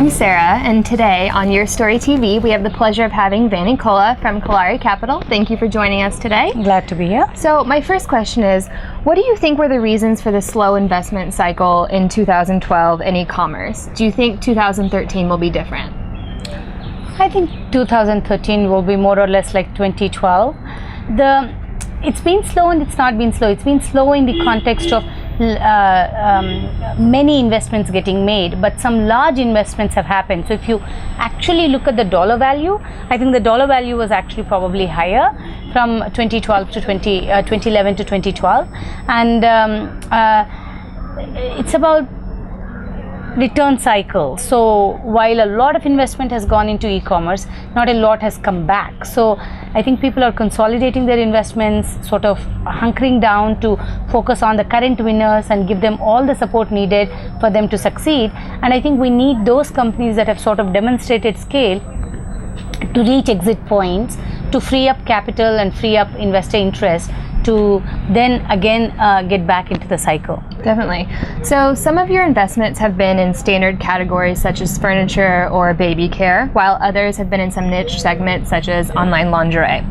I'm Sarah, and today on YourStory TV we have the pleasure of having Vani Kola from Kalari Capital. Thank you for joining us today. Glad to be here. So my first question is, what do you think were the reasons for the slow investment cycle in 2012 in e-commerce? Do you think 2013 will be different? I think 2013 will be more or less like 2012. It's been slow and it's not been slow. It's been slow in the context of many investments getting made, but some large investments have happened. So if you actually look at the dollar value, I think the dollar value was actually probably higher from 2012 to 2011 to 2012, and it's about return cycle. So while a lot of investment has gone into e-commerce, not a lot has come back. So I think people are consolidating their investments, sort of hunkering down to focus on the current winners and give them all the support needed for them to succeed. And I think we need those companies that have sort of demonstrated scale to reach exit points, to free up capital and free up investor interest, to then again get back into the cycle. Definitely. So some of your investments have been in standard categories such as furniture or baby care, while others have been in some niche segments such as online lingerie.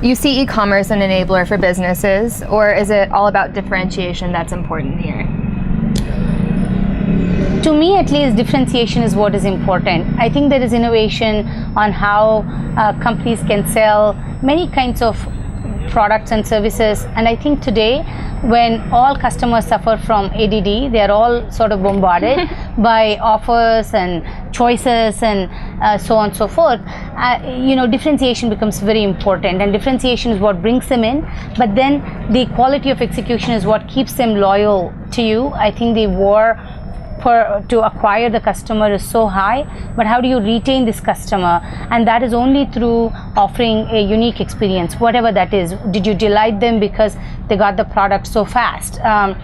You see e-commerce an enabler for businesses, or is it all about differentiation that's important here? To me, at least, differentiation is what is important. I think there is innovation on how companies can sell many kinds of products and services, and I think today when all customers suffer from ADD, they are all sort of bombarded by offers and choices and so on and so forth. Differentiation becomes very important, and differentiation is what brings them in, but then the quality of execution is what keeps them loyal to you. I think the war to acquire the customer is so high, but how do you retain this customer? And that is only through offering a unique experience, whatever that is. Did you delight them because they got the product so fast? I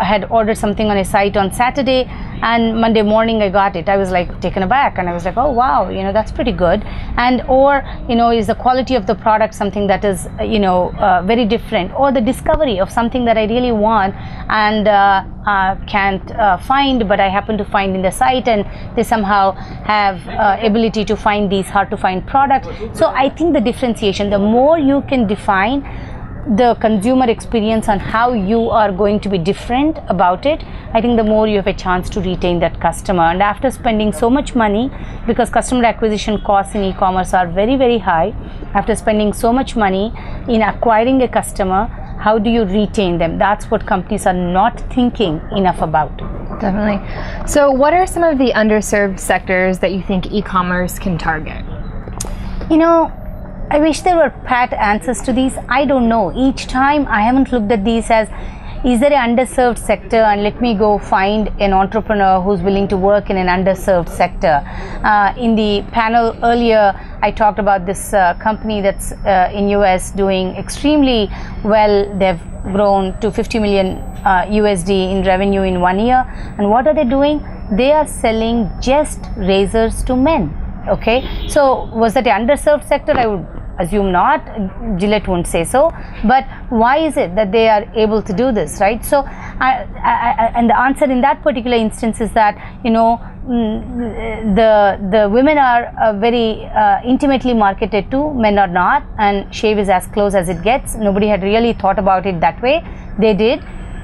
had ordered something on a site on Saturday, and Monday morning I got it. I was like taken aback, and I was like, oh wow, that's pretty good. And or is the quality of the product something that is very different, or the discovery of something that I really want and can't find, but I happen to find in the site, and they somehow have ability to find these hard to find products. So I think the differentiation, the more you can define the consumer experience and how you are going to be different about it, I think the more you have a chance to retain that customer. And after spending so much money, because customer acquisition costs in e-commerce are very, very high, after spending so much money in acquiring a customer, how do you retain them? That's what companies are not thinking enough about. Definitely. So what are some of the underserved sectors that you think e-commerce can target? I wish there were pat answers to these. I don't know. Each time I haven't looked at these as, is there an underserved sector, and let me go find an entrepreneur who's willing to work in an underserved sector. In the panel earlier, I talked about this company that's in US doing extremely well. They've grown to 50 million USD in revenue in 1 year. And what are they doing? They are selling just razors to men. Okay, so was that an underserved sector? I would assume not. Gillette won't say so. But why is it that they are able to do this, right? So, and the answer in that particular instance is that the women are very intimately marketed to, men are not, and shave is as close as it gets. Nobody had really thought about it that way. They did.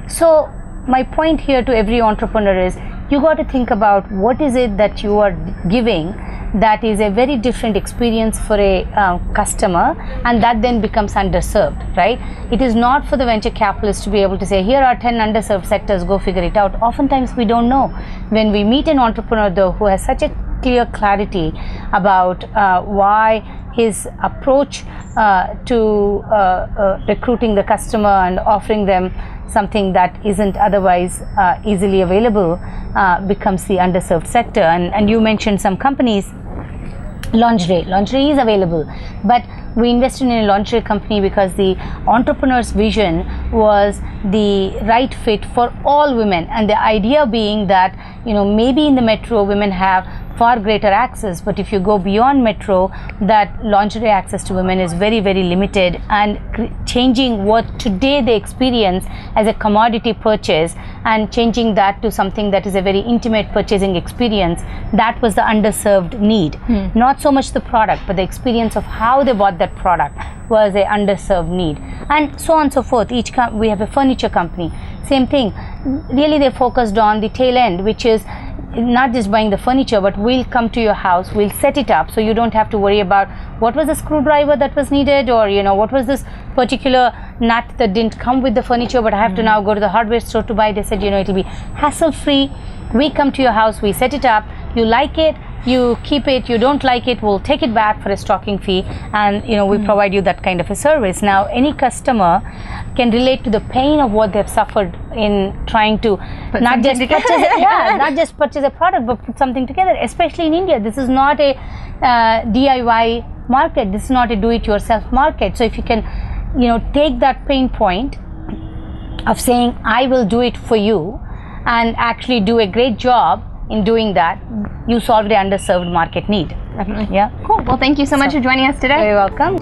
So my point here to every entrepreneur is, you got to think about what is it that you are giving that is a very different experience for a customer, and that then becomes underserved, right? It is not for the venture capitalist to be able to say, here are 10 underserved sectors, go figure it out. Oftentimes we don't know. When we meet an entrepreneur though who has such a clear clarity about why his approach to recruiting the customer and offering them something that isn't otherwise easily available becomes the underserved sector. And you mentioned some companies. Lingerie is available, but we invested in a lingerie company because the entrepreneur's vision was the right fit for all women, and the idea being that maybe in the metro women have far greater access. But if you go beyond metro, that lingerie access to women is very, very limited, and changing what today they experience as a commodity purchase and changing that to something that is a very intimate purchasing experience, that was the underserved need. Not so much the product, but the experience of how they bought that product was a underserved need, and so on and so forth. We have a furniture company, same thing. Really, they focused on the tail end, which is not just buying the furniture, but we'll come to your house, we'll set it up, so you don't have to worry about what was the screwdriver that was needed, or what was this particular nut that didn't come with the furniture, but I have to now go to the hardware store to buy. They said, it'll be hassle free. We come to your house, we set it up, you like it, you keep it, you don't like it, we'll take it back for a stocking fee, and we provide you that kind of a service. Now any customer can relate to the pain of what they've suffered in trying to not just purchase a product, but put something together, especially in India. This is not a DIY market, this is not a do-it-yourself market. So if you can take that pain point of saying I will do it for you and actually do a great job in doing that, you solve the underserved market need. Definitely. Yeah. Cool. Well, thank you so much for joining us today. You're welcome.